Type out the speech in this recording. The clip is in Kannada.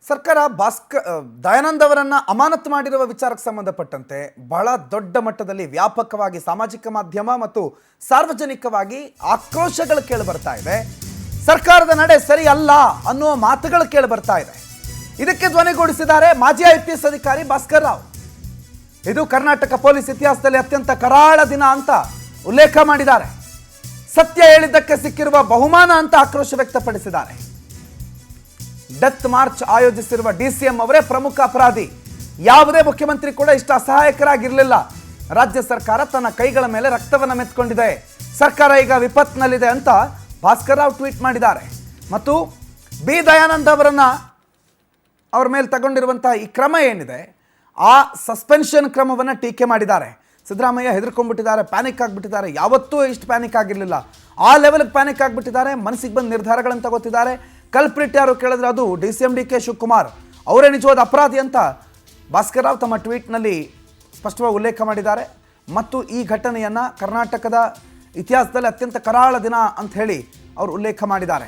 ಸರ್ಕಾರ ದಯಾನಂದ್ ಅವರನ್ನ ಅಮಾನತು ಮಾಡಿರುವ ವಿಚಾರಕ್ಕೆ ಸಂಬಂಧಪಟ್ಟಂತೆ ಬಹಳ ದೊಡ್ಡ ಮಟ್ಟದಲ್ಲಿ ವ್ಯಾಪಕವಾಗಿ ಸಾಮಾಜಿಕ ಮಾಧ್ಯಮ ಮತ್ತು ಸಾರ್ವಜನಿಕವಾಗಿ ಆಕ್ರೋಶಗಳು ಕೇಳಿ ಬರ್ತಾ ಇದೆ. ಸರ್ಕಾರದ ನಡೆ ಸರಿ ಅಲ್ಲ ಅನ್ನುವ ಮಾತುಗಳು ಕೇಳಿ ಬರ್ತಾ ಇದೆ. ಇದಕ್ಕೆ ಧ್ವನಿಗೂಡಿಸಿದ್ದಾರೆ ಮಾಜಿ ಐಪಿಎಸ್ ಅಧಿಕಾರಿ ಭಾಸ್ಕರ್ ರಾವ್. ಇದು ಕರ್ನಾಟಕ ಪೊಲೀಸ್ ಇತಿಹಾಸದಲ್ಲಿ ಅತ್ಯಂತ ಕರಾಳ ದಿನ ಅಂತ ಉಲ್ಲೇಖ ಮಾಡಿದ್ದಾರೆ. ಸತ್ಯ ಹೇಳಿದ್ದಕ್ಕೆ ಸಿಕ್ಕಿರುವ ಬಹುಮಾನ ಅಂತ ಆಕ್ರೋಶ ವ್ಯಕ್ತಪಡಿಸಿದ್ದಾರೆ. ಡೆತ್ ಮಾರ್ಚ್ ಆಯೋಜಿಸಿರುವ ಡಿಸಿಎಂ ಅವರೇ ಪ್ರಮುಖ ಅಪರಾಧಿ. ಯಾವುದೇ ಮುಖ್ಯಮಂತ್ರಿ ಕೂಡ ಇಷ್ಟು ಅಸಹಾಯಕರಾಗಿರಲಿಲ್ಲ. ರಾಜ್ಯ ಸರ್ಕಾರ ತನ್ನ ಕೈಗಳ ಮೇಲೆ ರಕ್ತವನ್ನು ಮೆತ್ಕೊಂಡಿದೆ. ಸರ್ಕಾರ ಈಗ ವಿಪತ್ತಿನಲ್ಲಿದೆ ಅಂತ ಭಾಸ್ಕರ್ ರಾವ್ ಟ್ವೀಟ್ ಮಾಡಿದ್ದಾರೆ. ಮತ್ತು ಬಿ ದಯಾನಂದ್ ಅವರ ಮೇಲೆ ತಗೊಂಡಿರುವಂತಹ ಈ ಕ್ರಮ ಏನಿದೆ ಆ ಸಸ್ಪೆನ್ಷನ್ ಕ್ರಮವನ್ನು ಟೀಕೆ ಮಾಡಿದ್ದಾರೆ. ಸಿದ್ದರಾಮಯ್ಯ ಹೆದರ್ಕೊಂಡ್ಬಿಟ್ಟಿದ್ದಾರೆ, ಪ್ಯಾನಿಕ್ ಆಗಿಬಿಟ್ಟಿದ್ದಾರೆ. ಯಾವತ್ತೂ ಇಷ್ಟು ಪ್ಯಾನಿಕ್ ಆಗಿರಲಿಲ್ಲ, ಆ ಲೆವೆಲ್ಗೆ ಪ್ಯಾನಿಕ್ ಆಗಿಬಿಟ್ಟಿದ್ದಾರೆ. ಮನಸ್ಸಿಗೆ ಬಂದ ನಿರ್ಧಾರಗಳನ್ನು ತಗೋತಿದ್ದಾರೆ. ಕಲ್ಪ್ರಿಟ್ ಯಾರು ಕೇಳಿದ್ರೆ ಅದು DCM ಶಿವಕುಮಾರ್ ಅವರೇ ನಿಜವಾದ ಅಪರಾಧಿ ಅಂತ ಭಾಸ್ಕರ್ ರಾವ್ ತಮ್ಮ ಟ್ವೀಟ್ನಲ್ಲಿ ಸ್ಪಷ್ಟವಾಗಿ ಉಲ್ಲೇಖ ಮಾಡಿದ್ದಾರೆ. ಮತ್ತು ಈ ಘಟನೆಯನ್ನು ಕರ್ನಾಟಕದ ಇತಿಹಾಸದಲ್ಲಿ ಅತ್ಯಂತ ಕರಾಳ ದಿನ ಅಂತ ಹೇಳಿ ಅವರು ಉಲ್ಲೇಖ ಮಾಡಿದ್ದಾರೆ.